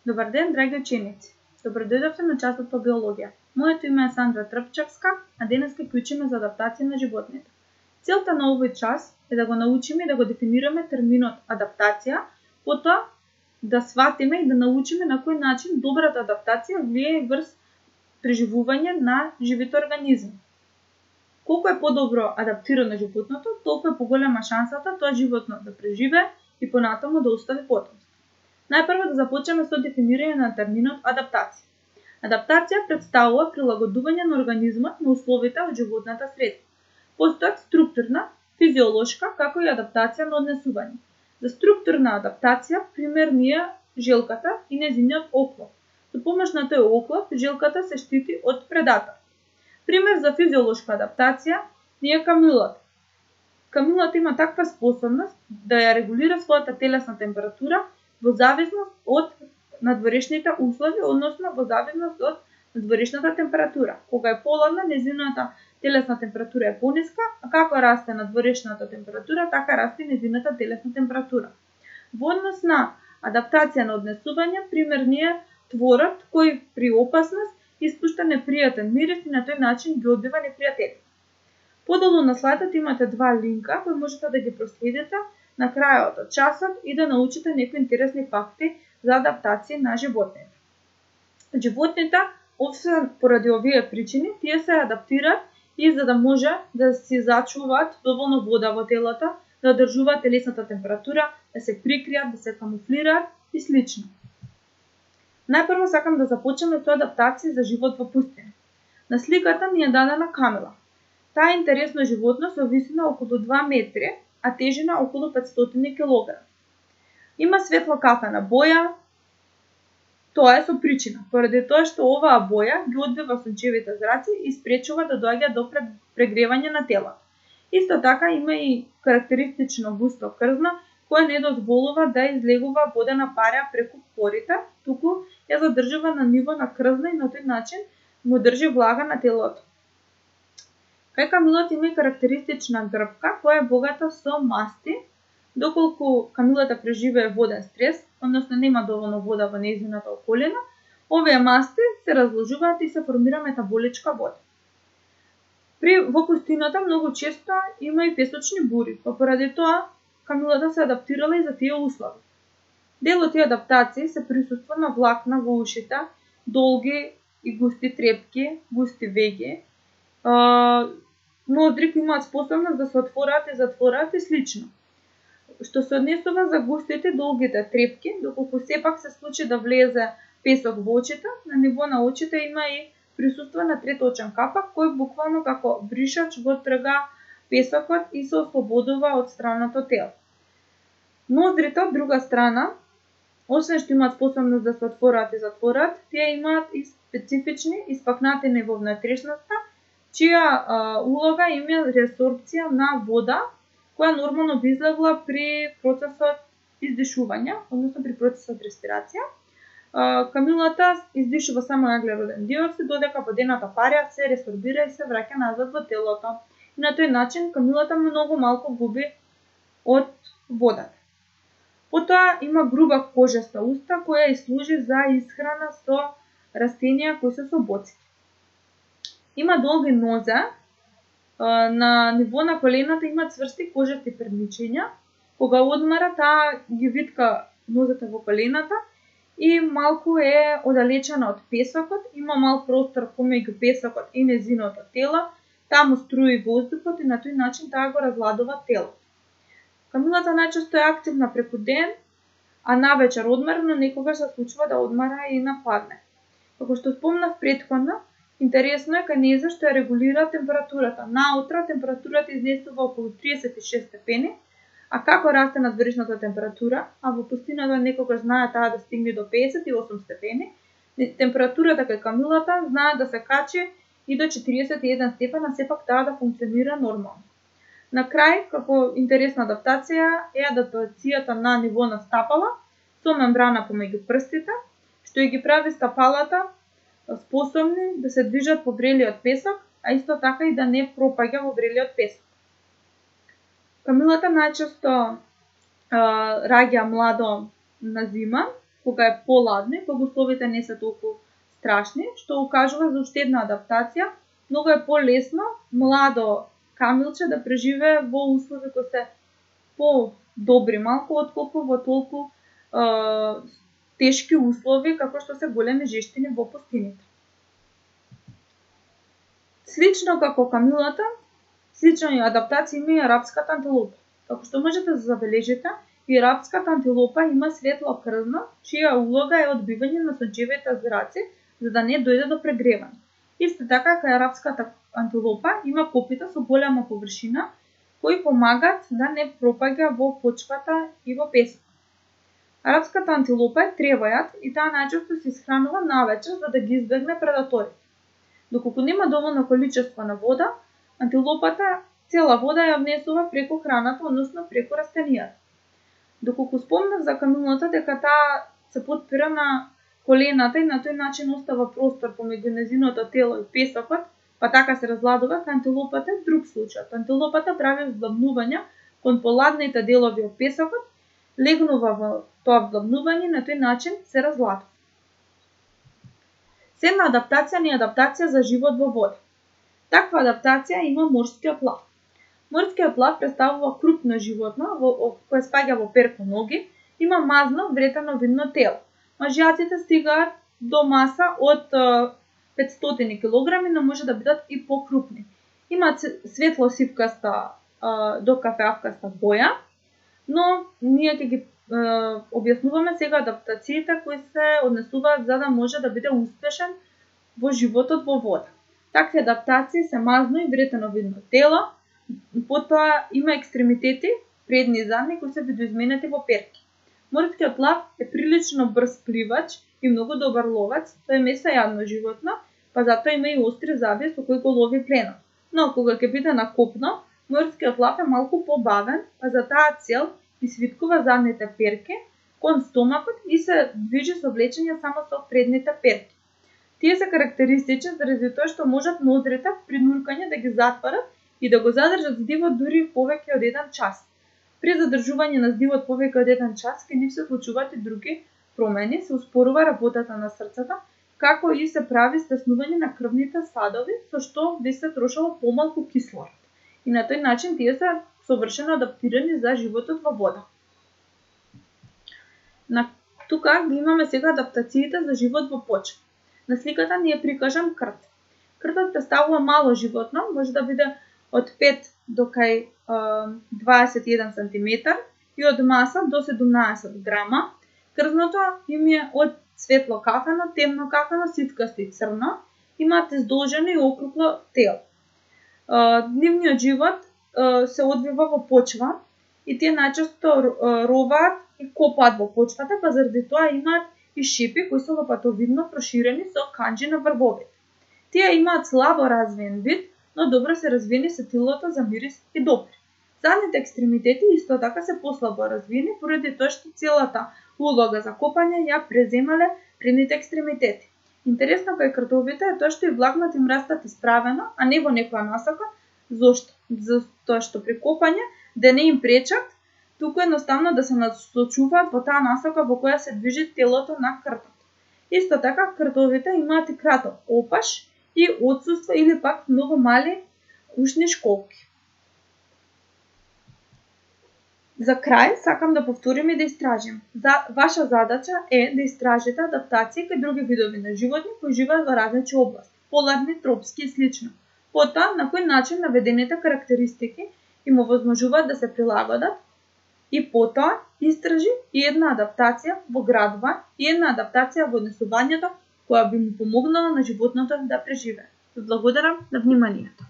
Добар ден, драги ученици! Добродојдовте на часот по биологија. Моето име е Сандра Трпчевска, а денес ќе учиме за адаптација на животните. Целта на овој час е да го научиме и да го дефинираме терминот адаптација, потоа да сватиме и да научиме на кој начин добрата адаптација влијае врз преживување на живите организми. Колку е подобро адаптирано животното, толку е поголема шансата тоа животно да преживее и понатаму да остави потомство. Најпрво да започнеме со дефинирање на терминот адаптација. Адаптација представува прилагодување на организмот на условите од животната средина. Постојат структурна, физиолошка, како и адаптација на однесување. За структурна адаптација пример ни е желката и нејзиниот оклоп. Со помош на тој оклоп, желката се штити од предатор. Пример за физиолошка адаптација ни е камилата. Камилата има таква способност да ја регулира својата телесна температура во зависност од надворешните услови, односно во зависност од надворешната температура. Кога е поладна, нејзината телесна температура е пониска, а како расте надворешната температура, така расте нејзината телесна температура. Во однос на адаптација на однесување, пример ни е творот кој при опасност испушта непријатен мирис и на тој начин ги одбива непријателите. Подолу на слайдот имате два линка кои можете да ги проследите на крајот од часот и да научите некои интересни факти за адаптација на животните. Животните, освен поради овие причини, тие се адаптираат и за да може да си зачуваат доволно вода во телото, да одржуваат телесната температура, да се прикријат, да се камуфлираат и слично. Најпрво сакам да започнеме со адаптација за живот во пустина. На сликата ни е дадена камела. Таа интересно животно со висина околу 2 метри, а тежина околу 500 кг. Има светло кафена боја, тоа е со причина, поради тоа што оваа боја ги одбива сончевите зраци и спречува да доаѓа до прегревање на телото. Исто така има и карактеристично густо крзно, кое не дозволува да излегува водена пара преку порите, туку ја задржува на ниво на крзно и на тој начин му држи влага на телото. Кај камилата има и карактеристична грбка, која е богата со масти, доколку камилата преживее воден стрес, односно нема доволно вода во нејзината околина, овие масти се разложуваат и се формира метаболичка вода. Во пустината многу често има и песочни бури, па поради тоа камилата се адаптирала и за тие услови. Дел од тие адаптации се присуство на влакна во ушите, долги и густи трепки, густи веги, ноздри кои имаат способност да се отвораат и затвораат и слично. Што се однесува за густите долгите трепки, доколку сепак се случи да влезе песок во очите, на ниво на очите има и присуство на третоочен капак, кој буквално како бришач го трга песокот и се ослободува од страното тело. Ноздрите, од друга страна, освен што имаат способност да се отвораат и затвораат, тие имаат и специфични испакнатини во внатрешноста, чија улога им е реабсорбција на вода, која нормално би излегла при процесот издишување, односно при процесот респирација. Камилата издишува само аглероден диоксид, додека водената пара се ресорбира и се враќа назад во телото. И на тој начин камилата многу малку губи од водата. Потоа има груба кожеста уста која и служи за исхрана со растенија кои се со боцки. Има долги нозе, на ниво на колената има цврсти кожести перничиња. Кога одмара, таа ги витка нозете во колената и малку е оддалечена од песокот, има мал простор помеѓу песокот и нејзиното тело, таму струи воздухот и на тој начин таа го разладува телото. Камилата најчесто е активна преку ден, а навечер одмара, но некогаш се случува да одмара и на пладне. Како што спомнав претходно, интересно е кај нејзе што ја регулира температурата. Наутро температурата изнесува околу 36 степени, а како расте надворешната температура, а во пустината некогаш знае таа да стигне до 58 степени, температурата кај камилата знае да се качи и до 41 степена, сепак таа да функционира нормално. На крај, како интересна адаптација е адаптацијата на ниво на стапала со мембрана помеѓу прстите, што ги прави стапалата способни да се движат по врелиот песок, а исто така и да не пропаѓа во врелиот песок. Камилата најчесто раѓа младо на зима кога е поладно и кога условите не се толку страшни, што укажува за уште една адаптација. Многу е полесно младо камилче да преживее во услови кои се по-добри малку отколку во толку тешки услови како што се големи жештини во пустините. Слично како камилата, слична и адаптација има и арапската антилопа. Како што можете да забележите, и арапската антилопа има светло крвно, чија улога е одбивање на сончевите зраци за да не дојде до прегревање. Исто така кај арапската антилопа има копита со голема површина кои помагаат да не пропаѓа во почвата и во песок. Арапската антилопа е тревојат и таа најчесто се исхранува навечер за да ги избегне предаторите. Доколку нема доволно количество на вода, антилопата цела вода ја внесува преку храната, односно преку растенијата. Доколку спомнав за камилата дека таа се потпира на колената и на тој начин остава простор помеѓу нејзиното тело и песокот, па така се разладува, кај антилопата е друг случај. Антилопата прави вздлабнувања кон поладните делови од песокот, легнува во тоа вздлабнување и на тој начин се разладува. Седна адаптација не е адаптација за живот во вода. Таква адаптација има морскиот лав. Морскиот лав представува крупно животно кое спаѓа во перконоги, има мазно вретено видно тело. Мажјаците стигаат до маса од 500 кг, но може да бидат и покрупни. Има светло сивкаста до кафеавкаста боја, но ние ќе ги објаснуваме сега адаптациите кои се однесуваат за да може да биде успешен во животот во вода. Такви адаптации се мазно и вретено видно тело, потоа има екстремитети, предни и задни, кои се видоизменети во перки. Морскиот лав е прилично брз пливач и многу добар ловец, тој е месојадно животно, па затоа има и остри заби со кои го лови пленот. Но кога ќе биде на копно, морскиот лав е малку побавен, па за таа цел свиткува задните перки кон стомакот и се движи со влечење само со предните перки. Тие се карактеристични заради тоа што можат ноздрите при нуркање да ги затворат и да го задржат здивот дури повеќе од 1 час. При задржување на здивот повеќе од 1 час ќе нив се случуваат и други промени, се успорува работата на срцето, како и се прави стеснување на крвните садови, со што би се трошало помалку кислород. И на тој начин тие се совршено адаптирани за животот во вода. Тука ги имаме сега адаптациите за живот во почва. На сликата ни е прикажан крт. Кртот представува мало животно, може да биде од 5 до кај 21 см и од маса до 17 грама. Крзното им е од светло кафено, темно кафено, сивкасто и црно. Имаат издолжено и округло тело. Нивниот живот се одвива во почва и тие најчесто роваат и копаат во почвата, па заради тоа имаат и шипи кои се лопатовидно проширени со канџи на врвовите. Тие имаат слабо развиен вид, но добро се развиени сетилото за мирис и допир. Задните екстремитети исто така се послабо развиени поради тоа што целата улога за копање ја преземале предните екстремитети. Интересно кај кртовите е тоа што и влакната им растат исправено, а не во некоја насока. Зошто? Затоа што при копање да не им пречат, туку едноставно да се насочуваат во таа насока во која се движи телото на кртот. Исто така кртовите имаат и краток опаш и отсуства или пак многу мали ушни школки. За крај сакам да повторим и да истражим. Ваша задача е да истражите адаптации кај други видови на животни кои живеат во различни области, поларни, тропски и слично. Потоа, на кој начин наведените карактеристики им овозможуваат да се прилагодат и потоа истражи и една адаптација во градува и една адаптација во однесувањето која би му помогнала на животното да преживее. Благодарам на вниманието.